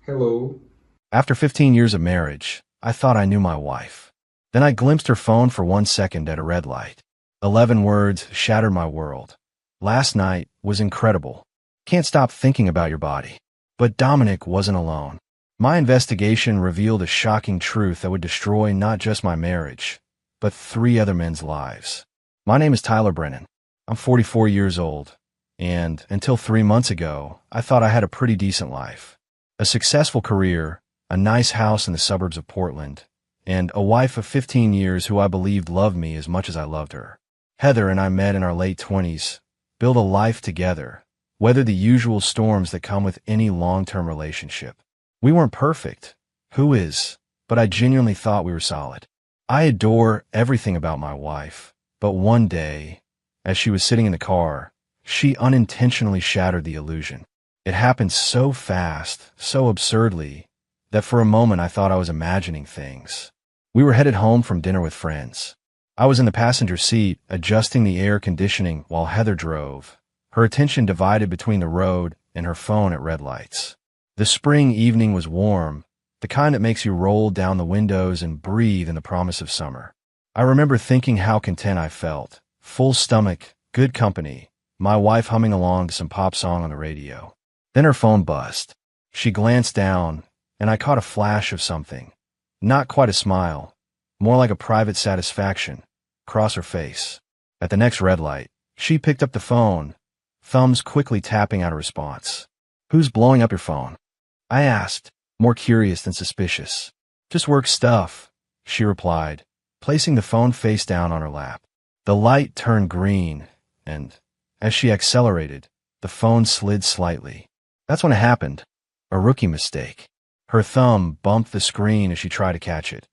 Hello. After 15 years of marriage, I thought I knew my wife. Then I glimpsed her phone for 1 second at a red light. 11 words shattered my world. Last night was incredible. Can't stop thinking about your body. But Dominic wasn't alone. My investigation revealed a shocking truth that would destroy not just my marriage, but 3 other men's lives. My name is Tyler Brennan. I'm 44 years old, and until 3 months ago, I thought I had a pretty decent life. A successful career, a nice house in the suburbs of Portland, and a wife of 15 years who I believed loved me as much as I loved her. Heather and I met in our late 20s, built a life together, weathered the usual storms that come with any long-term relationship. We weren't perfect. Who is? But I genuinely thought we were solid. I adore everything about my wife, but one day, as she was sitting in the car, she unintentionally shattered the illusion. It happened so fast, so absurdly, that for a moment I thought I was imagining things. We were headed home from dinner with friends. I was in the passenger seat, adjusting the air conditioning while Heather drove, her attention divided between the road and her phone at red lights. The spring evening was warm, the kind that makes you roll down the windows and breathe in the promise of summer. I remember thinking how content I felt. Full stomach, good company, my wife humming along to some pop song on the radio. Then her phone buzzed. She glanced down, and I caught a flash of something. Not quite a smile, more like a private satisfaction, across her face. At the next red light, she picked up the phone, thumbs quickly tapping out a response. "Who's blowing up your phone?" I asked, more curious than suspicious. "Just work stuff," she replied, placing the phone face down on her lap. The light turned green, and, as she accelerated, the phone slid slightly. That's when it happened. A rookie mistake. Her thumb bumped the screen as she tried to catch it,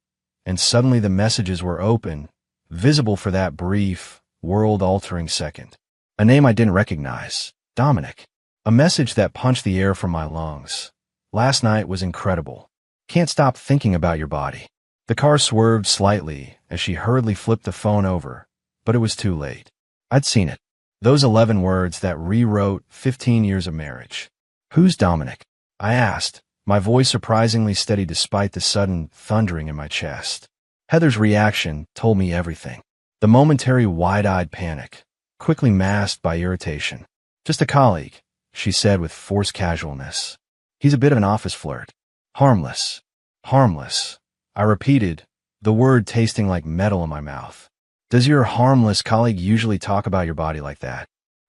and suddenly the messages were open, visible for that brief, world-altering second. A name I didn't recognize. Dominic. A message that punched the air from my lungs. "Last night was incredible. Can't stop thinking about your body." The car swerved slightly as she hurriedly flipped the phone over, but it was too late. I'd seen it. Those 11 words that rewrote 15 years of marriage. "Who's Dominic?" I asked, my voice surprisingly steady despite the sudden thundering in my chest. Heather's reaction told me everything. The momentary wide-eyed panic, quickly masked by irritation. "Just a colleague," she said with forced casualness. "He's a bit of an office flirt. Harmless. Harmless." I repeated, the word tasting like metal in my mouth. "Does your harmless colleague usually talk about your body like that?"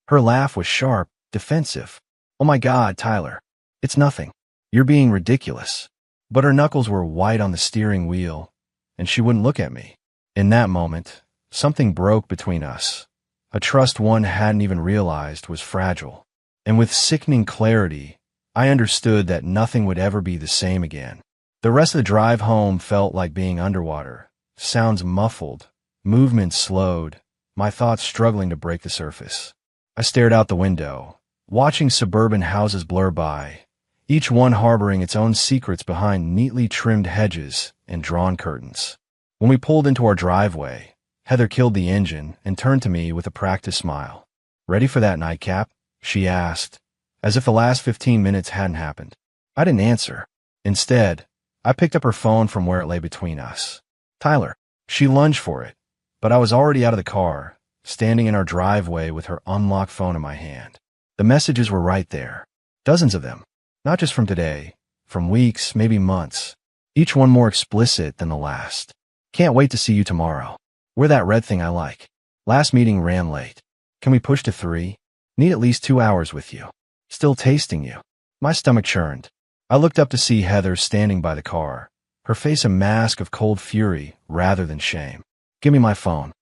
Her laugh was sharp, defensive. "Oh my God, Tyler. It's nothing. You're being ridiculous." But her knuckles were white on the steering wheel, and she wouldn't look at me. In that moment, something broke between us. A trust one hadn't even realized was fragile. And with sickening clarity, I understood that nothing would ever be the same again. The rest of the drive home felt like being underwater. Sounds muffled, movements slowed, my thoughts struggling to break the surface. I stared out the window, watching suburban houses blur by, each one harboring its own secrets behind neatly trimmed hedges and drawn curtains. When we pulled into our driveway, Heather killed the engine and turned to me with a practiced smile. "Ready for that nightcap?" she asked, as if the last 15 minutes hadn't happened. I didn't answer. Instead, I picked up her phone from where it lay between us. "Tyler." She lunged for it, but I was already out of the car, standing in our driveway with her unlocked phone in my hand. The messages were right there. Dozens of them. Not just from today, from weeks, maybe months. Each one more explicit than the last. "Can't wait to see you tomorrow. Wear that red thing I like. Last meeting ran late. Can we push to 3? Need at least 2 hours with you. Still tasting you." My stomach churned. I looked up to see Heather standing by the car, her face a mask of cold fury rather than shame. "Give me my phone."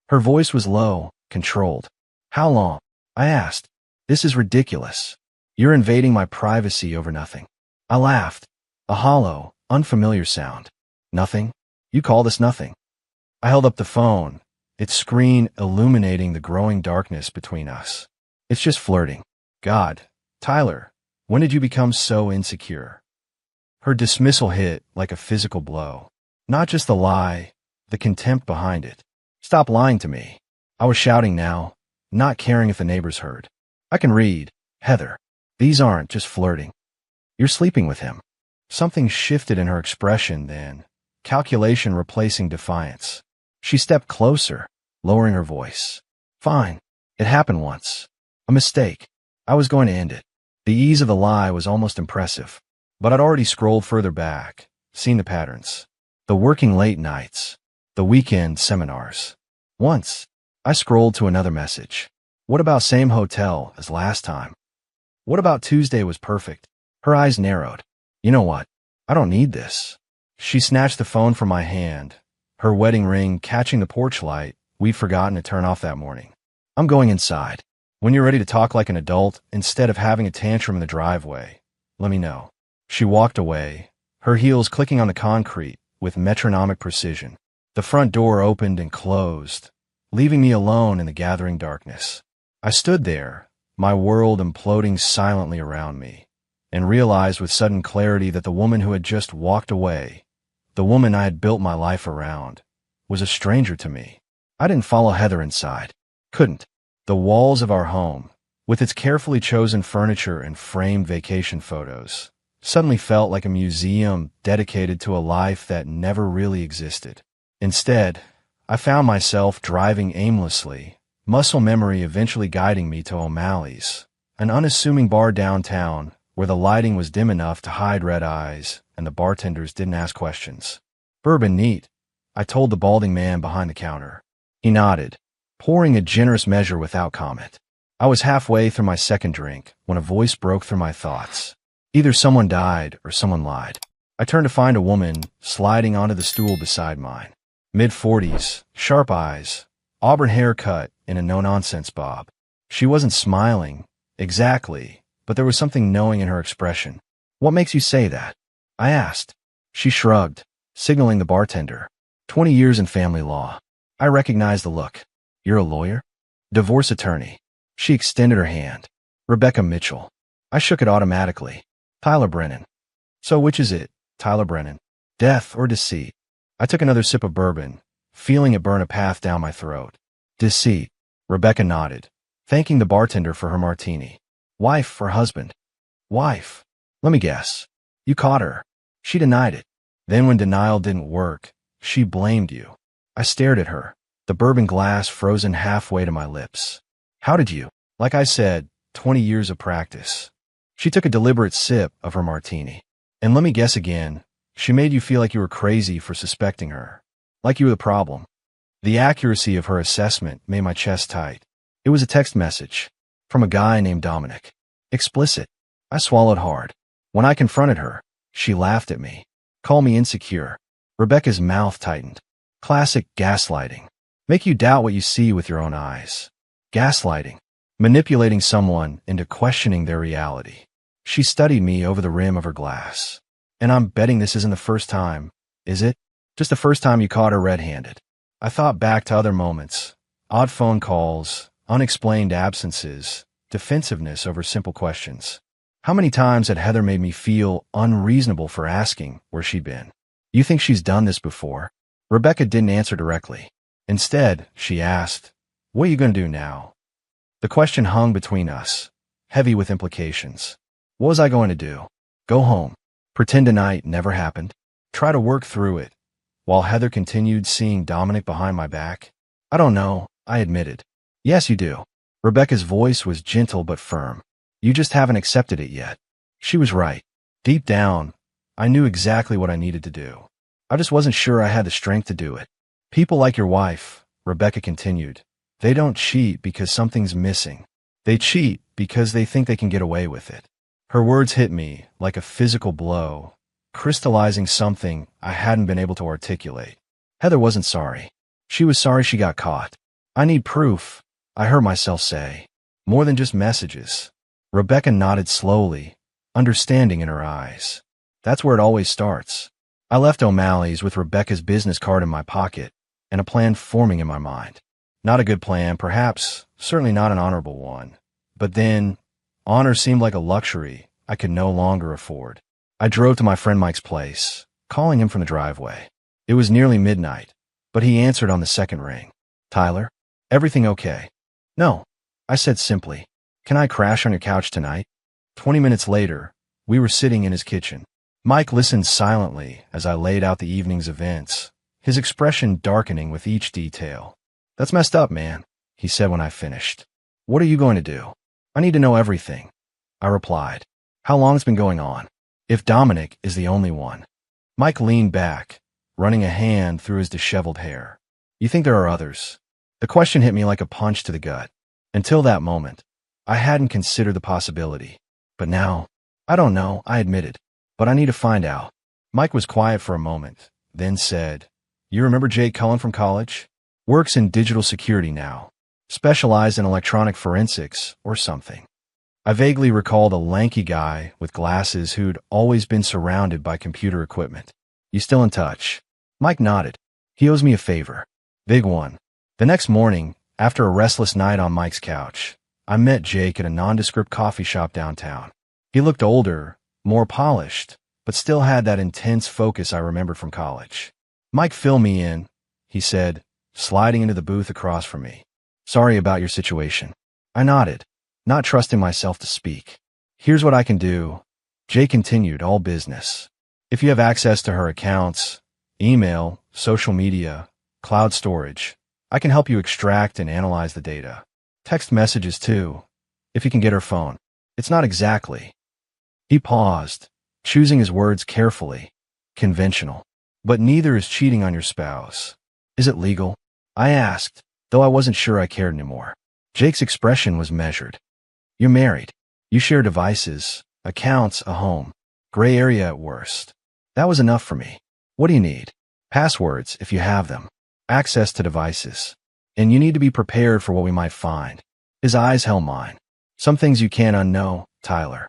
Her voice was low, controlled. "How long?" I asked. "This is ridiculous. You're invading my privacy over nothing." I laughed, a hollow, unfamiliar sound. "Nothing? You call this nothing?" I held up the phone, its screen illuminating the growing darkness between us. "It's just flirting." "God, Tyler, when did you become so insecure?" Her dismissal hit like a physical blow. Not just the lie, the contempt behind it. "Stop lying to me." I was shouting now, not caring if the neighbors heard. "I can read. Heather, these aren't just flirting. You're sleeping with him." Something shifted in her expression then, calculation replacing defiance. She stepped closer, lowering her voice. Fine. It happened once. A mistake. I was going to end it. The ease of the lie was almost impressive. But I'd already scrolled further back, seen the patterns. The working late nights. The weekend seminars. Once, I scrolled to another message. What about same hotel as last time? What about Tuesday was perfect? Her eyes narrowed. You know what? I don't need this. She snatched the phone from my hand, her wedding ring catching the porch light we'd forgotten to turn off that morning. I'm going inside. When you're ready to talk like an adult instead of having a tantrum in the driveway, let me know. She walked away, her heels clicking on the concrete with metronomic precision. The front door opened and closed, leaving me alone in the gathering darkness. I stood there, my world imploding silently around me, and realized with sudden clarity that the woman who had just walked away, the woman I had built my life around, was a stranger to me. I didn't follow Heather inside. Couldn't. The walls of our home, with its carefully chosen furniture and framed vacation photos, suddenly felt like a museum dedicated to a life that never really existed. Instead, I found myself driving aimlessly, muscle memory eventually guiding me to O'Malley's, an unassuming bar downtown where the lighting was dim enough to hide red eyes and the bartenders didn't ask questions. Bourbon neat, I told the balding man behind the counter. He nodded, pouring a generous measure without comment. I was halfway through my second drink when a voice broke through my thoughts. Either someone died or someone lied. I turned to find a woman sliding onto the stool beside mine. Mid-40s, sharp eyes, auburn haircut in a no-nonsense bob. She wasn't smiling, exactly, but there was something knowing in her expression. What makes you say that? I asked. She shrugged, signaling the bartender. 20 years in family law. I recognized the look. You're a lawyer? Divorce attorney. She extended her hand. Rebecca Mitchell. I shook it automatically. Tyler Brennan. So which is it, Tyler Brennan? Death or deceit? I took another sip of bourbon, feeling it burn a path down my throat. Deceit. Rebecca nodded, thanking the bartender for her martini. Wife or husband? Wife. Let me guess. You caught her. She denied it. Then when denial didn't work, she blamed you. I stared at her, the bourbon glass frozen halfway to my lips. How did you? Like I said, 20 years of practice. She took a deliberate sip of her martini. And let me guess again, she made you feel like you were crazy for suspecting her. Like you were the problem. The accuracy of her assessment made my chest tight. It was a text message from a guy named Dominic. Explicit. I swallowed hard. When I confronted her, she laughed at me. Called me insecure. Rebecca's mouth tightened. Classic gaslighting. Make you doubt what you see with your own eyes. Gaslighting. Manipulating someone into questioning their reality. She studied me over the rim of her glass. And I'm betting this isn't the first time, is it? Just the first time you caught her red-handed. I thought back to other moments. Odd phone calls, unexplained absences, defensiveness over simple questions. How many times had Heather made me feel unreasonable for asking where she'd been? You think she's done this before? Rebecca didn't answer directly. Instead, she asked, what are you going to do now? The question hung between us, heavy with implications. What was I going to do? Go home. Pretend tonight never happened. Try to work through it, while Heather continued seeing Dominic behind my back? I don't know, I admitted. Yes, you do. Rebecca's voice was gentle but firm. You just haven't accepted it yet. She was right. Deep down, I knew exactly what I needed to do. I just wasn't sure I had the strength to do it. People like your wife, Rebecca continued, they don't cheat because something's missing. They cheat because they think they can get away with it. Her words hit me like a physical blow, crystallizing something I hadn't been able to articulate. Heather wasn't sorry. She was sorry she got caught. I need proof, I heard myself say. More than just messages. Rebecca nodded slowly, understanding in her eyes. That's where it always starts. I left O'Malley's with Rebecca's business card in my pocket and a plan forming in my mind. Not a good plan, perhaps, certainly not an honorable one. But then, honor seemed like a luxury I could no longer afford. I drove to my friend Mike's place, calling him from the driveway. It was nearly midnight, but he answered on the second ring. Tyler, everything okay? No, I said simply. Can I crash on your couch tonight? 20 minutes later, we were sitting in his kitchen. Mike listened silently as I laid out the evening's events, his expression darkening with each detail. "That's messed up, man," he said when I finished. "What are you going to do?" "I need to know everything," I replied. "How long's been going on? If Dominic is the only one." Mike leaned back, running a hand through his disheveled hair. "You think there are others?" The question hit me like a punch to the gut. Until that moment, I hadn't considered the possibility. But now, I don't know, I admitted. But I need to find out. Mike was quiet for a moment, then said, "You remember Jake Cullen from college? Works in digital security now. Specialized in electronic forensics or something." I vaguely recalled a lanky guy with glasses who'd always been surrounded by computer equipment. "You still in touch?" Mike nodded. "He owes me a favor. Big one." The next morning, after a restless night on Mike's couch, I met Jake at a nondescript coffee shop downtown. He looked older, more polished, but still had that intense focus I remembered from college. "Mike, fill me in," he said, sliding into the booth across from me. "Sorry about your situation." I nodded, not trusting myself to speak. "Here's what I can do," Jake continued, all business. "If you have access to her accounts, email, social media, cloud storage, I can help you extract and analyze the data. Text messages too, if you can get her phone. It's not exactly." He paused, choosing his words carefully. "Conventional. But neither is cheating on your spouse." "Is it legal?" I asked, though I wasn't sure I cared anymore. Jake's expression was measured. "You're married. You share devices, accounts, a home. Gray area at worst." That was enough for me. "What do you need?" "Passwords, if you have them. Access to devices. And you need to be prepared for what we might find." His eyes held mine. "Some things you can't unknow, Tyler."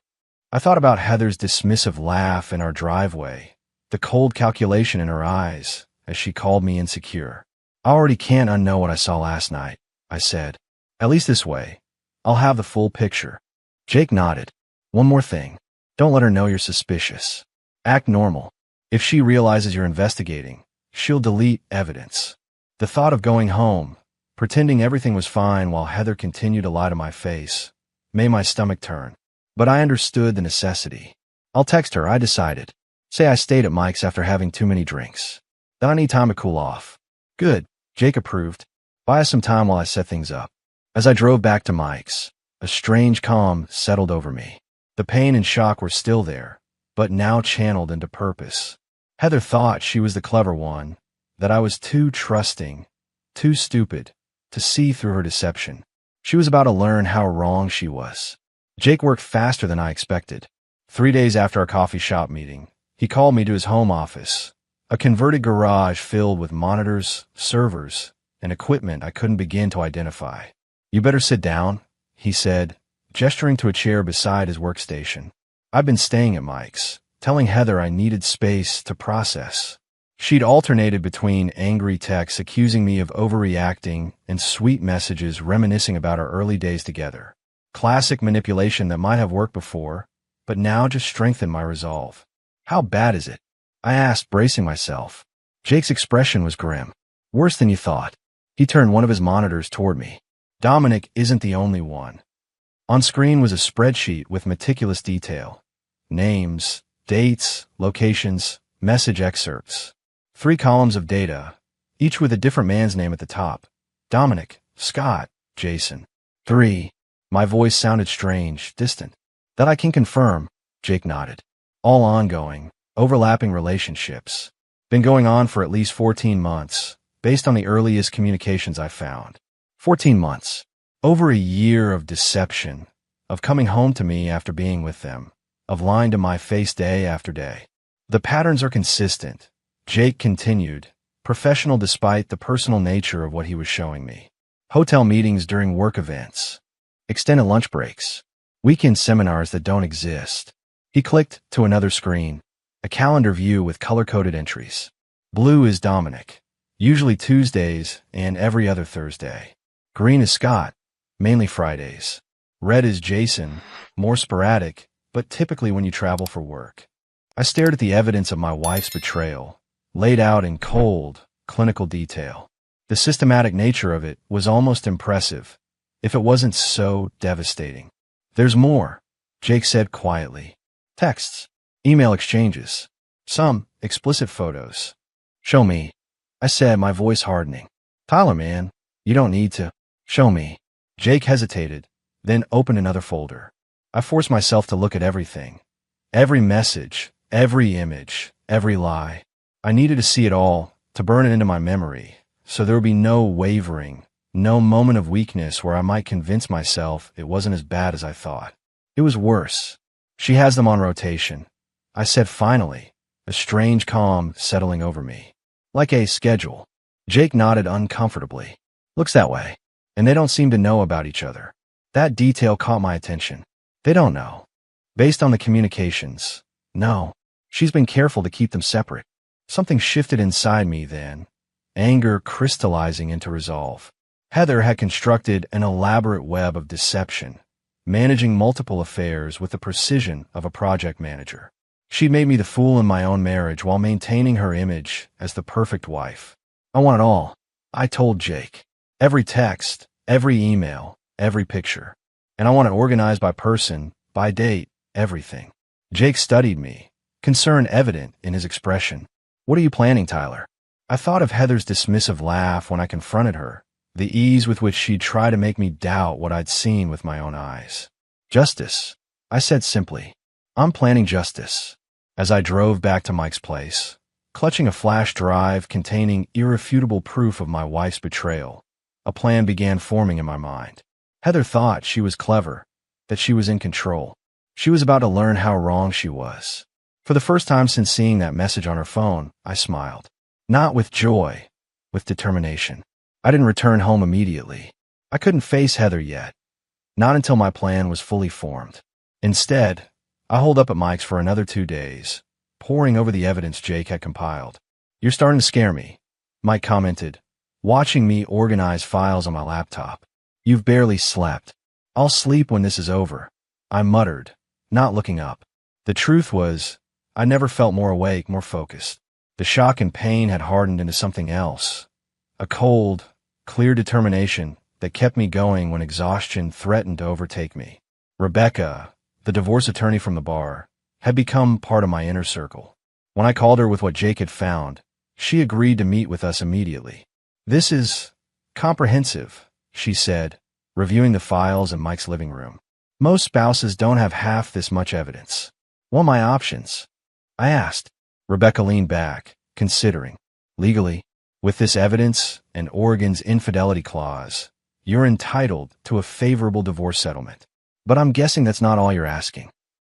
I thought about Heather's dismissive laugh in our driveway, the cold calculation in her eyes as she called me insecure. "I already can't unknow what I saw last night," I said. "At least this way, I'll have the full picture." Jake nodded. "One more thing. Don't let her know you're suspicious. Act normal. If she realizes you're investigating, she'll delete evidence." The thought of going home, pretending everything was fine while Heather continued to lie to my face, made my stomach turn. But I understood the necessity. "I'll text her," I decided. "Say I stayed at Mike's after having too many drinks. Then I need time to cool off." "Good," Jake approved. "Buy us some time while I set things up." As I drove back to Mike's, a strange calm settled over me. The pain and shock were still there, but now channeled into purpose. Heather thought she was the clever one, that I was too trusting, too stupid, to see through her deception. She was about to learn how wrong she was. Jake worked faster than I expected. 3 days after our coffee shop meeting, he called me to his home office, a converted garage filled with monitors, servers, and equipment I couldn't begin to identify. "You better sit down," he said, gesturing to a chair beside his workstation. I'd been staying at Mike's, telling Heather I needed space to process. She'd alternated between angry texts accusing me of overreacting and sweet messages reminiscing about our early days together. Classic manipulation that might have worked before, but now just strengthened my resolve. "How bad is it?" I asked, bracing myself. Jake's expression was grim. "Worse than you thought." He turned one of his monitors toward me. "Dominic isn't the only one." On screen was a spreadsheet with meticulous detail. Names, dates, locations, message excerpts. 3 columns of data, each with a different man's name at the top. Dominic, Scott, Jason. 3. My voice sounded strange, distant. "That I can confirm," Jake nodded. "All ongoing, overlapping relationships. Been going on for at least 14 months, based on the earliest communications I found." 14 months. Over a year of deception, of coming home to me after being with them, of lying to my face day after day. "The patterns are consistent," Jake continued, professional despite the personal nature of what he was showing me. "Hotel meetings during work events. Extended lunch breaks. Weekend seminars that don't exist." He clicked to another screen, a calendar view with color-coded entries. "Blue is Dominic, usually Tuesdays and every other Thursday. Green is Scott, mainly Fridays. Red is Jason, more sporadic, but typically when you travel for work." I stared at the evidence of my wife's betrayal, laid out in cold, clinical detail. The systematic nature of it was almost impressive, if it wasn't so devastating. "There's more," Jake said quietly. "Texts. Email exchanges. Some explicit photos. Show me, I said, my voice hardening. Tyler, man, you don't need to. Show me. Jake hesitated, then opened another folder. I forced myself to look at everything. Every message, every image, every lie. I needed to see it all, to burn it into my memory, so there would be no wavering, no moment of weakness where I might convince myself it wasn't as bad as I thought. It was worse. She has them on rotation, I said finally, a strange calm settling over me. Like a schedule. Jake nodded uncomfortably. Looks that way. And they don't seem to know about each other. That detail caught my attention. They don't know. Based on the communications, no. She's been careful to keep them separate. Something shifted inside me then, anger crystallizing into resolve. Heather had constructed an elaborate web of deception, managing multiple affairs with the precision of a project manager. She'd made me the fool in my own marriage while maintaining her image as the perfect wife. I want it all, I told Jake. Every text, every email, every picture. And I want it organized by person, by date, everything. Jake studied me, concern evident in his expression. What are you planning, Tyler? I thought of Heather's dismissive laugh when I confronted her, the ease with which she'd try to make me doubt what I'd seen with my own eyes. Justice, I said simply. I'm planning justice. As I drove back to Mike's place, clutching a flash drive containing irrefutable proof of my wife's betrayal, a plan began forming in my mind. Heather thought she was clever, that she was in control. She was about to learn how wrong she was. For the first time since seeing that message on her phone, I smiled. Not with joy, with determination. I didn't return home immediately. I couldn't face Heather yet. Not until my plan was fully formed. Instead, I holed up at Mike's for another 2 days, poring over the evidence Jake had compiled. You're starting to scare me, Mike commented, watching me organize files on my laptop. You've barely slept. I'll sleep when this is over, I muttered, not looking up. The truth was, I never felt more awake, more focused. The shock and pain had hardened into something else. A cold, clear determination that kept me going when exhaustion threatened to overtake me. Rebecca, the divorce attorney from the bar, had become part of my inner circle. When I called her with what Jake had found, she agreed to meet with us immediately. This is comprehensive, she said, reviewing the files in Mike's living room. Most spouses don't have half this much evidence. What are my options? I asked. Rebecca leaned back, considering. Legally, with this evidence and Oregon's infidelity clause, you're entitled to a favorable divorce settlement. But I'm guessing that's not all you're asking.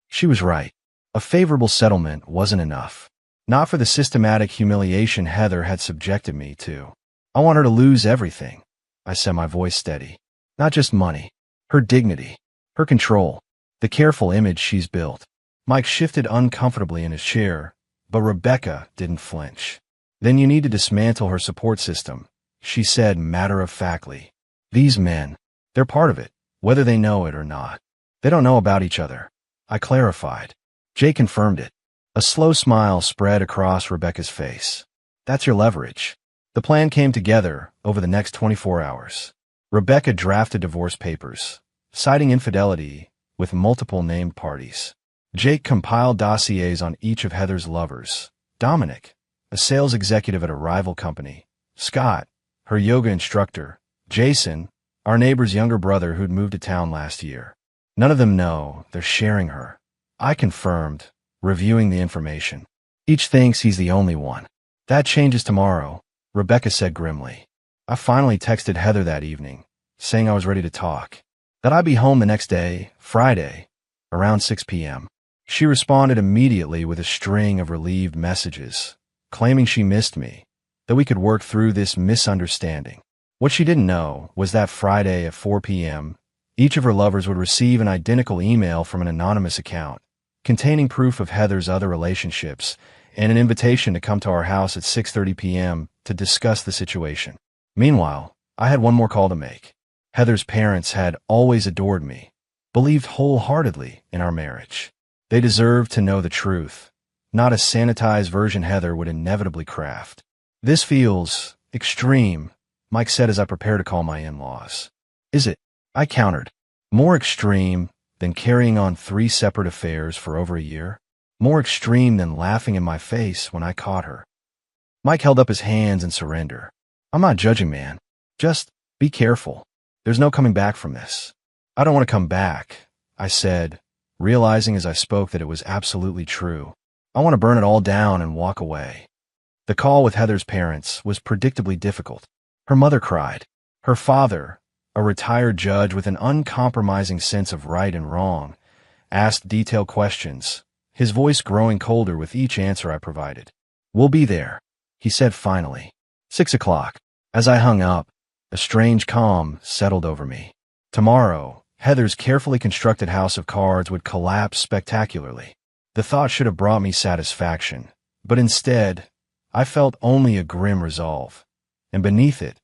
She was right. A favorable settlement wasn't enough. Not for the systematic humiliation Heather had subjected me to. I want her to lose everything, I said, my voice steady. Not just money. Her dignity. Her control. The careful image she's built. Mike shifted uncomfortably in his chair, but Rebecca didn't flinch. Then you need to dismantle her support system, she said matter-of-factly. These men, they're part of it, whether they know it or not. They don't know about each other, I clarified. Jay confirmed it. A slow smile spread across Rebecca's face. That's your leverage. The plan came together over the next 24 hours. Rebecca drafted divorce papers, citing infidelity with multiple named parties. Jake compiled dossiers on each of Heather's lovers. Dominic, a sales executive at a rival company. Scott, her yoga instructor. Jason, our neighbor's younger brother who'd moved to town last year. None of them know they're sharing her. I confirmed, reviewing the information. Each thinks he's the only one. That changes tomorrow, Rebecca said grimly. I finally texted Heather that evening, saying I was ready to talk. That I'd be home the next day, Friday, around 6 p.m. She responded immediately with a string of relieved messages, claiming she missed me, that we could work through this misunderstanding. What she didn't know was that Friday at 4 p.m., each of her lovers would receive an identical email from an anonymous account, containing proof of Heather's other relationships and an invitation to come to our house at 6:30 p.m. to discuss the situation. Meanwhile, I had one more call to make. Heather's parents had always adored me, believed wholeheartedly in our marriage. They deserved to know the truth, not a sanitized version Heather would inevitably craft. This feels extreme, Mike said as I prepared to call my in-laws. Is it? I countered. More extreme than carrying on 3 separate affairs for over a year? more extreme than laughing in my face when I caught her. Mike held up his hands in surrender. I'm not judging, man. Just be careful. There's no coming back from this. I don't want to come back, I said, realizing as I spoke that it was absolutely true. I want to burn it all down and walk away. The call with Heather's parents was predictably difficult. Her mother cried. Her father, a retired judge with an uncompromising sense of right and wrong, asked detailed questions, his voice growing colder with each answer I provided. We'll be there, he said finally. 6 o'clock. As I hung up, a strange calm settled over me. Tomorrow, Heather's carefully constructed house of cards would collapse spectacularly. The thought should have brought me satisfaction, but instead, I felt only a grim resolve, and beneath it,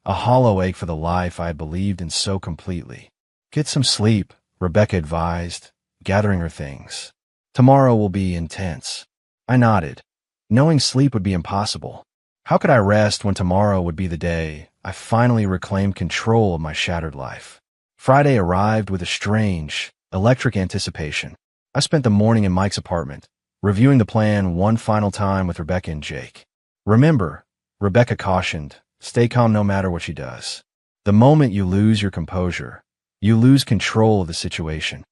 a hollow ache for the life I had believed in so completely. Get some sleep, Rebecca advised, gathering her things. Tomorrow will be intense. I nodded, knowing sleep would be impossible. How could I rest when tomorrow would be the day I finally reclaimed control of my shattered life? Friday arrived with a strange, electric anticipation. I spent the morning in Mike's apartment, reviewing the plan one final time with Rebecca and Jake. Remember, Rebecca cautioned, stay calm no matter what she does. The moment you lose your composure, you lose control of the situation.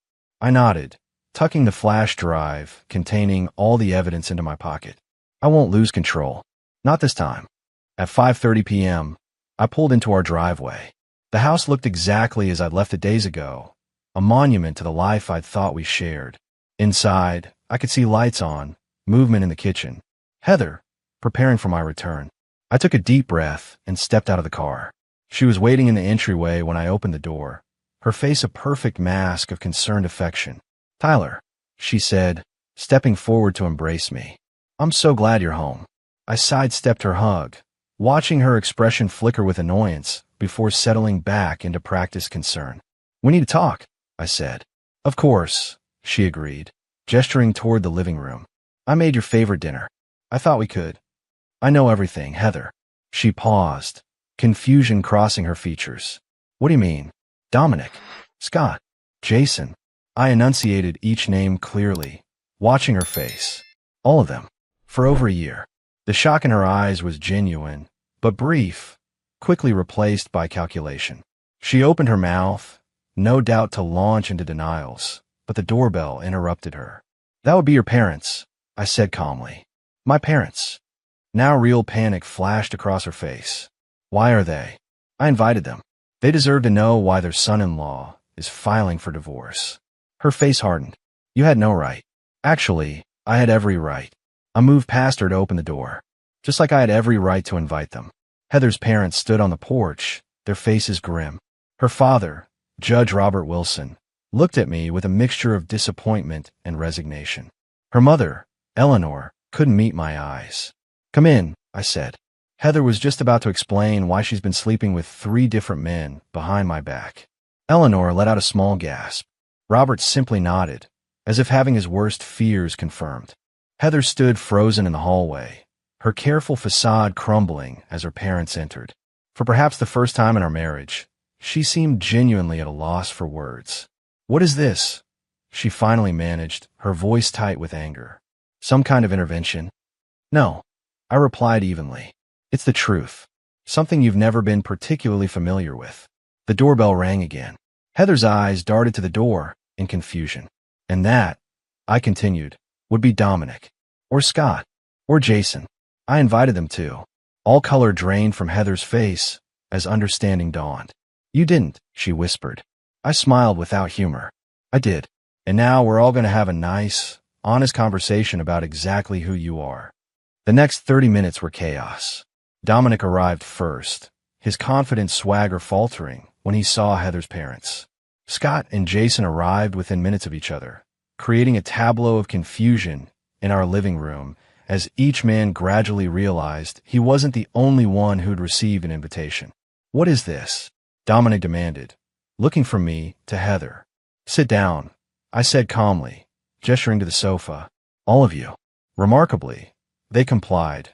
I nodded, tucking the flash drive containing all the evidence into my pocket. I won't lose control. Not this time. At 5:30 p.m., I pulled into our driveway. The house looked exactly as I'd left it days ago, a monument to the life I'd thought we shared. Inside, I could see lights on, movement in the kitchen. Heather, preparing for my return. I took a deep breath and stepped out of the car. She was waiting in the entryway when I opened the door, her face a perfect mask of concerned affection. Tyler, she said, stepping forward to embrace me. I'm so glad you're home. I sidestepped her hug, watching her expression flicker with annoyance before settling back into practiced concern. We need to talk, I said. Of course, she agreed, gesturing toward the living room. I made your favorite dinner. I thought we could. I know everything, Heather. She paused, confusion crossing her features. What do you mean? Dominic, Scott, Jason. I enunciated each name clearly, watching her face. All of them. For over a year. The shock in her eyes was genuine, but brief, quickly replaced by calculation. She opened her mouth, no doubt to launch into denials, but the doorbell interrupted her. That would be your parents, I said calmly. My parents. Now real panic flashed across her face. Why are they? I invited them. They deserve to know why their son-in-law is filing for divorce. Her face hardened. You had no right. Actually, I had every right. I moved past her to open the door, just like I had every right to invite them. Heather's parents stood on the porch, their faces grim. Her father, Judge Robert Wilson, looked at me with a mixture of disappointment and resignation. Her mother, Eleanor, couldn't meet my eyes. Come in, I said. Heather was just about to explain why she's been sleeping with 3 different men behind my back. Eleanor let out a small gasp. Robert simply nodded, as if having his worst fears confirmed. Heather stood frozen in the hallway, her careful facade crumbling as her parents entered. For perhaps the first time in our marriage, she seemed genuinely at a loss for words. What is this? She finally managed, her voice tight with anger. Some kind of intervention? No, I replied evenly. It's the truth. Something you've never been particularly familiar with. The doorbell rang again. Heather's eyes darted to the door in confusion. And that, I continued, would be Dominic, or Scott, or Jason. I invited them too. All color drained from Heather's face as understanding dawned. You didn't, she whispered. I smiled without humor. I did. And now we're all going to have a nice, honest conversation about exactly who you are. The next 30 minutes were chaos. Dominic arrived first, his confident swagger faltering when he saw Heather's parents. Scott and Jason arrived within minutes of each other, creating a tableau of confusion in our living room as each man gradually realized he wasn't the only one who'd received an invitation. What is this? Dominic demanded, looking from me to Heather. Sit down, I said calmly, gesturing to the sofa. All of you. Remarkably, they complied.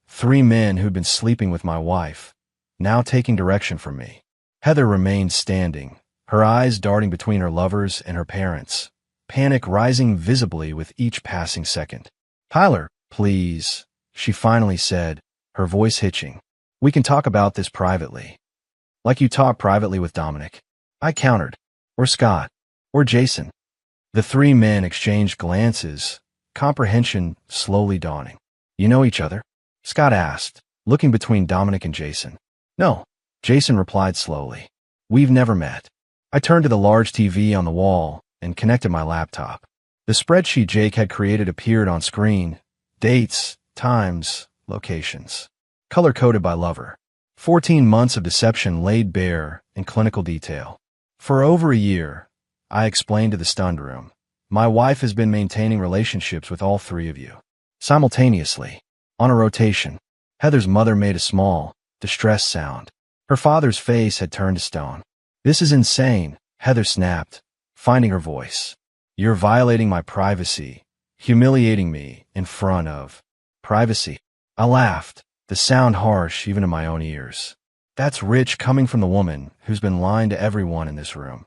3 men who'd been sleeping with my wife, now taking direction from me. Heather remained standing, her eyes darting between her lovers and her parents, panic rising visibly with each passing second. "Tyler, please," she finally said, her voice hitching. "We can talk about this privately. Like you talk privately with Dominic." I countered. "Or Scott. Or Jason." The three men exchanged glances, comprehension slowly dawning. "You know each other?" Scott asked, looking between Dominic and Jason. "No," Jason replied slowly. "We've never met." I turned to the large TV on the wall and connected my laptop. The spreadsheet Jake had created appeared on screen. Dates, times, locations. Color-coded by lover. 14 months of deception laid bare in clinical detail. "For over a year," I explained to the stunned room, "my wife has been maintaining relationships with all three of you. Simultaneously. On a rotation." Heather's mother made a small, distressed sound. Her father's face had turned to stone. "This is insane," Heather snapped, finding her voice. "You're violating my privacy, humiliating me in front of privacy." I laughed, the sound harsh even in my own ears. That's rich coming from the woman who's been lying to everyone in this room.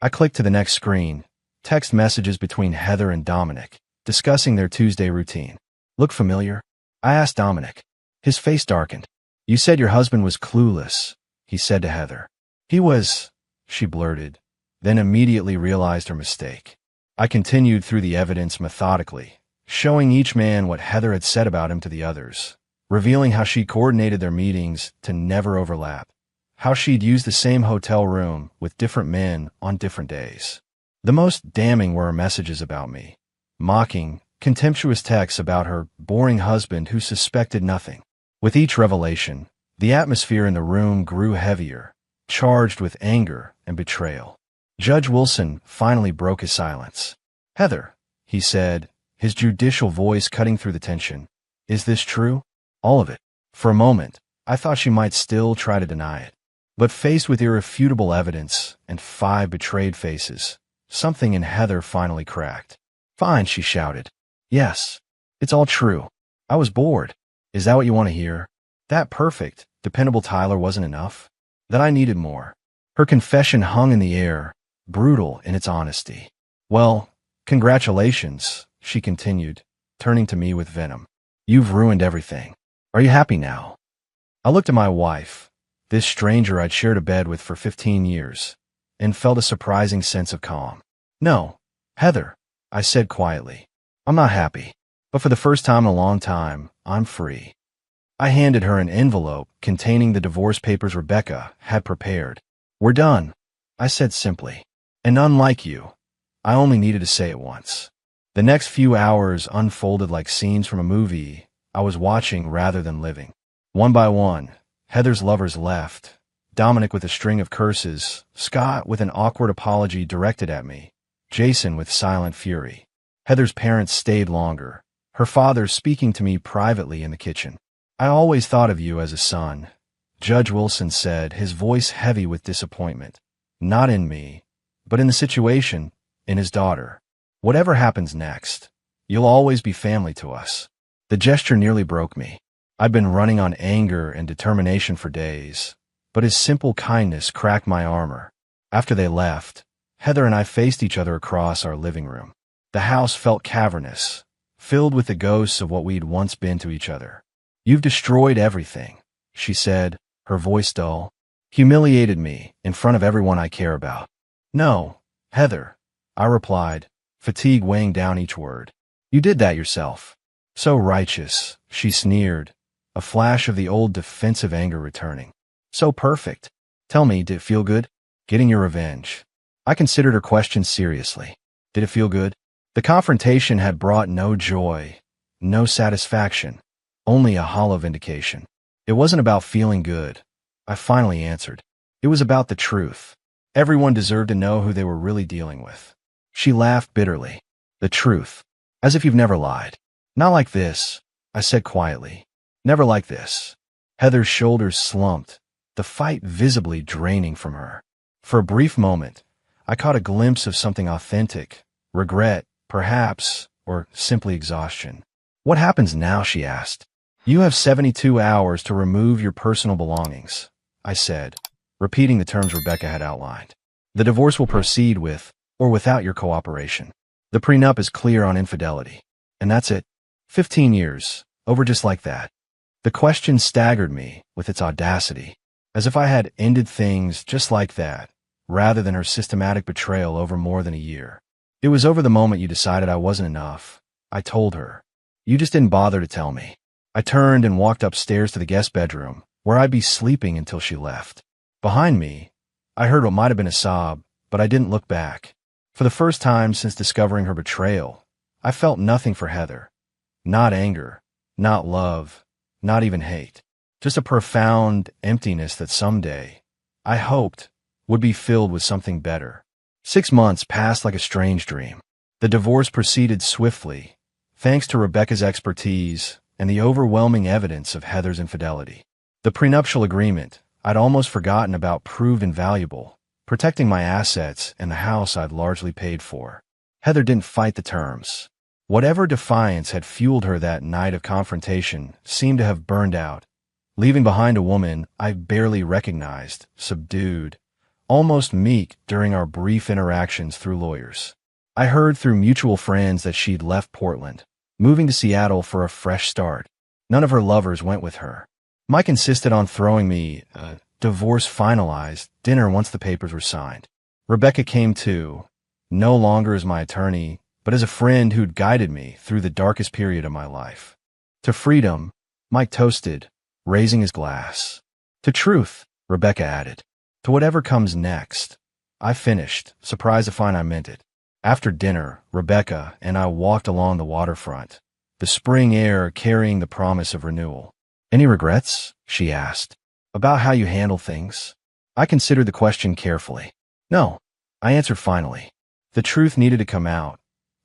I clicked to the next screen, text messages between Heather and Dominic, discussing their Tuesday routine. "Look familiar?" I asked Dominic. His face darkened. "You said your husband was clueless," he said to Heather. "He was," she blurted, then immediately realized her mistake. I continued through the evidence methodically, showing each man what Heather had said about him to the others, revealing how she coordinated their meetings to never overlap, how she'd used the same hotel room with different men on different days. The most damning were her messages about me, mocking, contemptuous texts about her boring husband who suspected nothing. With each revelation, the atmosphere in the room grew heavier, charged with anger and betrayal. Judge Wilson finally broke his silence. "Heather," he said, his judicial voice cutting through the tension, "is this true? All of it?" For a moment, I thought she might still try to deny it. But faced with irrefutable evidence and 5 betrayed faces, something in Heather finally cracked. "Fine," she shouted. "Yes, it's all true. I was bored. Is that what you want to hear? That perfect, dependable Tyler wasn't enough? That I needed more?" Her confession hung in the air, brutal in its honesty. "Well, congratulations," she continued, turning to me with venom. "You've ruined everything. Are you happy now?" I looked at my wife, this stranger I'd shared a bed with for 15 years, and felt a surprising sense of calm. "No, Heather," I said quietly. "I'm not happy. But for the first time in a long time, I'm free." I handed her an envelope containing the divorce papers Rebecca had prepared. "We're done," I said simply. And unlike you, I only needed to say it once. The next few hours unfolded like scenes from a movie I was watching rather than living. One by one, Heather's lovers left, Dominic with a string of curses, Scott with an awkward apology directed at me, Jason with silent fury. Heather's parents stayed longer, her father speaking to me privately in the kitchen. "I always thought of you as a son," Judge Wilson said, his voice heavy with disappointment. "Not in me, but in the situation, in his daughter. Whatever happens next, you'll always be family to us." The gesture nearly broke me. I'd been running on anger and determination for days, but his simple kindness cracked my armor. After they left, Heather and I faced each other across our living room. The house felt cavernous, filled with the ghosts of what we'd once been to each other. "You've destroyed everything," she said, her voice dull. "Humiliated me in front of everyone I care about." "No, Heather," I replied, fatigue weighing down each word. "You did that yourself." "So righteous," she sneered, a flash of the old defensive anger returning. "So perfect. Tell me, did it feel good? Getting your revenge?" I considered her question seriously. Did it feel good? The confrontation had brought no joy, no satisfaction, only a hollow vindication. It wasn't about feeling good, I finally answered. It was about the truth. Everyone deserved to know who they were really dealing with. She laughed bitterly. "The truth. As if you've never lied." "Not like this," I said quietly. "Never like this." Heather's shoulders slumped, the fight visibly draining from her. For a brief moment, I caught a glimpse of something authentic, regret, perhaps, or simply exhaustion. "What happens now?" she asked. "You have 72 hours to remove your personal belongings," I said, repeating the terms Rebecca had outlined. "The divorce will proceed with or without your cooperation." The prenup is clear on infidelity. And that's it. 15 years. Over just like that. The question staggered me with its audacity, as if I had ended things just like that, rather than her systematic betrayal over more than a year. It was over the moment you decided I wasn't enough. I told her. You just didn't bother to tell me. I turned and walked upstairs to the guest bedroom, where I'd be sleeping until she left. Behind me, I heard what might have been a sob, but I didn't look back. For the first time since discovering her betrayal, I felt nothing for Heather. Not anger, not love, not even hate. Just a profound emptiness that someday, I hoped, would be filled with something better. 6 months passed like a strange dream. The divorce proceeded swiftly, thanks to Rebecca's expertise and the overwhelming evidence of Heather's infidelity. The prenuptial agreement I'd almost forgotten about proved invaluable, protecting my assets and the house I'd largely paid for. Heather didn't fight the terms. Whatever defiance had fueled her that night of confrontation seemed to have burned out, leaving behind a woman I barely recognized, subdued, almost meek during our brief interactions through lawyers. I heard through mutual friends that she'd left Portland, moving to Seattle for a fresh start. None of her lovers went with her. Mike insisted on throwing me a divorce finalized dinner once the papers were signed. Rebecca came too, no longer as my attorney, but as a friend who'd guided me through the darkest period of my life. To freedom, Mike toasted, raising his glass. To truth, Rebecca added. To whatever comes next. I finished, surprised to find I meant it. After dinner, Rebecca and I walked along the waterfront, the spring air carrying the promise of renewal. Any regrets? She asked. About how you handle things? I considered the question carefully. No, I answered finally. The truth needed to come out,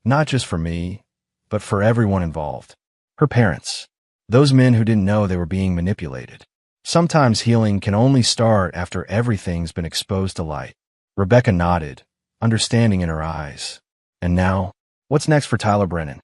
not just for me, but for everyone involved. Her parents. Those men who didn't know they were being manipulated. Sometimes healing can only start after everything's been exposed to light. Rebecca nodded, understanding in her eyes. And now, what's next for Tyler Brennan?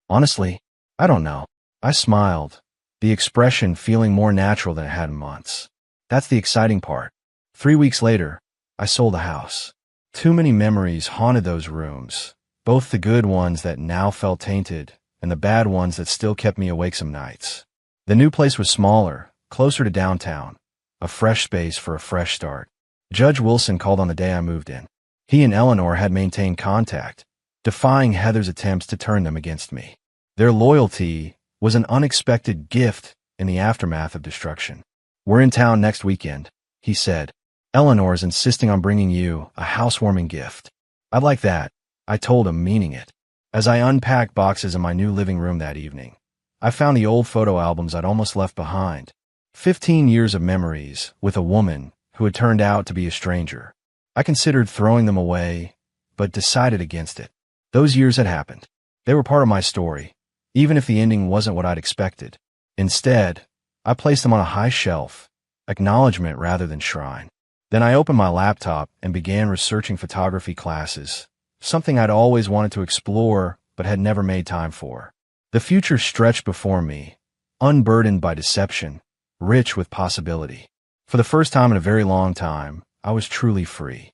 Honestly, I don't know. I smiled, the expression feeling more natural than it had in months. That's the exciting part. 3 weeks later, I sold the house. Too many memories haunted those rooms, both the good ones that now felt tainted and the bad ones that still kept me awake some nights. The new place was smaller, closer to downtown, a fresh space for a fresh start. Judge Wilson called on the day I moved in. He and Eleanor had maintained contact, defying Heather's attempts to turn them against me. Their loyalty was an unexpected gift in the aftermath of destruction. We're in town next weekend, he said. Eleanor's insisting on bringing you a housewarming gift. I'd like that, I told him, meaning it. As I unpacked boxes in my new living room that evening, I found the old photo albums I'd almost left behind. 15 years of memories with a woman who had turned out to be a stranger. I considered throwing them away, but decided against it. Those years had happened. They were part of my story, even if the ending wasn't what I'd expected. Instead, I placed them on a high shelf, acknowledgement rather than shrine. Then I opened my laptop and began researching photography classes, something I'd always wanted to explore but had never made time for. The future stretched before me, unburdened by deception, rich with possibility. For the first time in a very long time, I was truly free.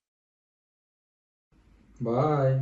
Bye.